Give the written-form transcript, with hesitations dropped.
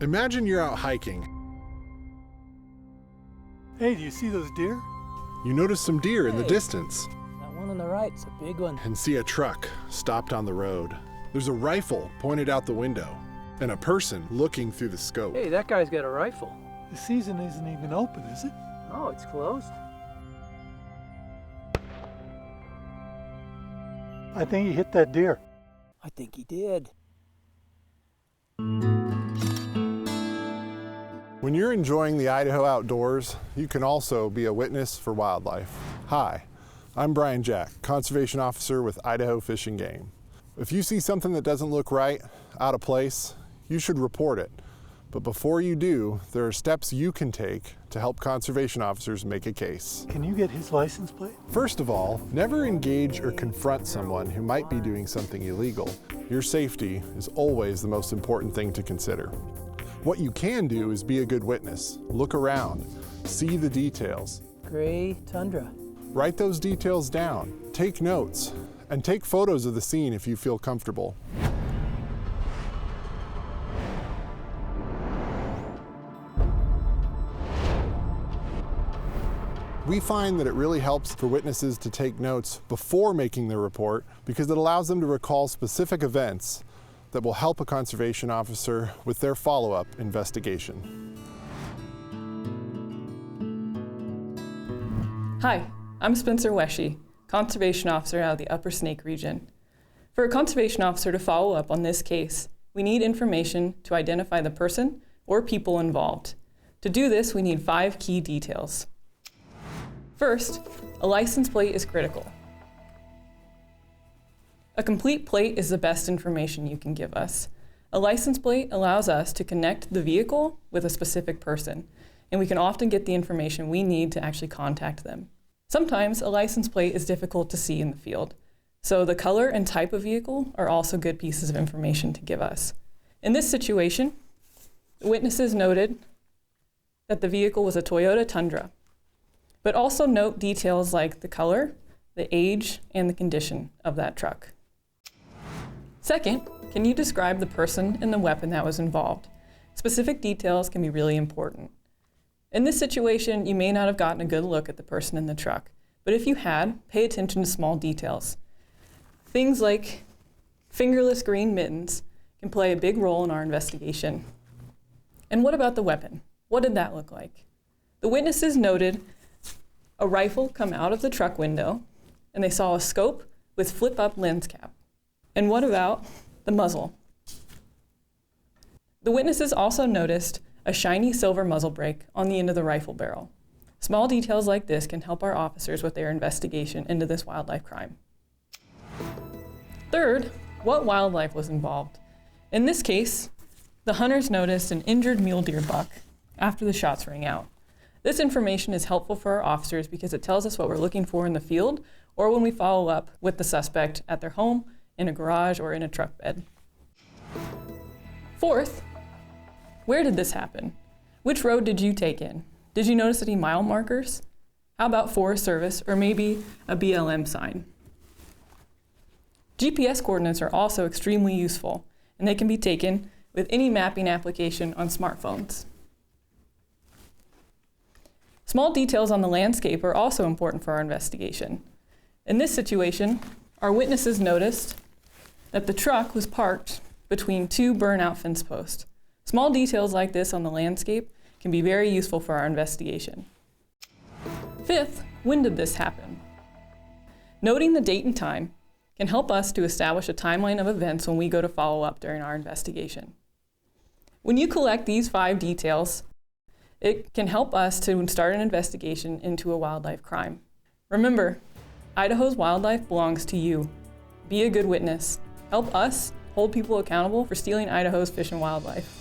Imagine you're out hiking. Hey, do you see those deer? You notice some deer in the distance That one on the right's a big one. and see a truck stopped on the road. There's a rifle pointed out the window and a person looking through the scope. Hey, that guy's got a rifle. The season isn't even open, is it? Oh, it's closed. I think he hit that deer. I think he did. When you're enjoying the Idaho outdoors, you can also be a witness for wildlife. Hi, I'm Brian Jack, Conservation Officer with Idaho Fish and Game. If you see something that doesn't look right, out of place, you should report it. But before you do, there are steps you can take to help conservation officers make a case. Can you get his license plate? First of all, never engage or confront someone who might be doing something illegal. Your safety is always the most important thing to consider. What you can do is be a good witness. Look around, see the details. Gray tundra. Write those details down, take notes, and take photos of the scene if you feel comfortable. We find that it really helps for witnesses to take notes before making their report because it allows them to recall specific events that will help a conservation officer with their follow-up investigation. Hi, I'm Spencer Wesche, Conservation Officer out of the Upper Snake region. For a conservation officer to follow up on this case, we need information to identify the person or people involved. To do this, we need 5 key details. First, a license plate is critical. A complete plate is the best information you can give us. A license plate allows us to connect the vehicle with a specific person, and we can often get the information we need to actually contact them. Sometimes a license plate is difficult to see in the field, so the color and type of vehicle are also good pieces of information to give us. In this situation, the witnesses noted that the vehicle was a Toyota Tundra, but also note details like the color, the age, and the condition of that truck. Second, can you describe the person and the weapon that was involved? Specific details can be really important. In this situation, you may not have gotten a good look at the person in the truck, but if you had, pay attention to small details. Things like fingerless green mittens can play a big role in our investigation. And what about the weapon? What did that look like? The witnesses noted a rifle come out of the truck window, and they saw a scope with flip-up lens cap. And what about the muzzle? The witnesses also noticed a shiny silver muzzle brake on the end of the rifle barrel. Small details like this can help our officers with their investigation into this wildlife crime. Third, what wildlife was involved? In this case, the hunters noticed an injured mule deer buck after the shots rang out. This information is helpful for our officers because it tells us what we're looking for in the field or when we follow up with the suspect at their home, in a garage, or in a truck bed. Fourth, where did this happen? Which road did you take in? Did you notice any mile markers? How about Forest Service or maybe a BLM sign? GPS coordinates are also extremely useful, and they can be taken with any mapping application on smartphones. Small details on the landscape are also important for our investigation. In this situation, our witnesses noticed that the truck was parked between 2 burnout fence posts. Small details like this on the landscape can be very useful for our investigation. Fifth, when did this happen? Noting the date and time can help us to establish a timeline of events when we go to follow up during our investigation. When you collect these 5 details, it can help us to start an investigation into a wildlife crime. Remember, Idaho's wildlife belongs to you. Be a good witness. Help us hold people accountable for stealing Idaho's fish and wildlife.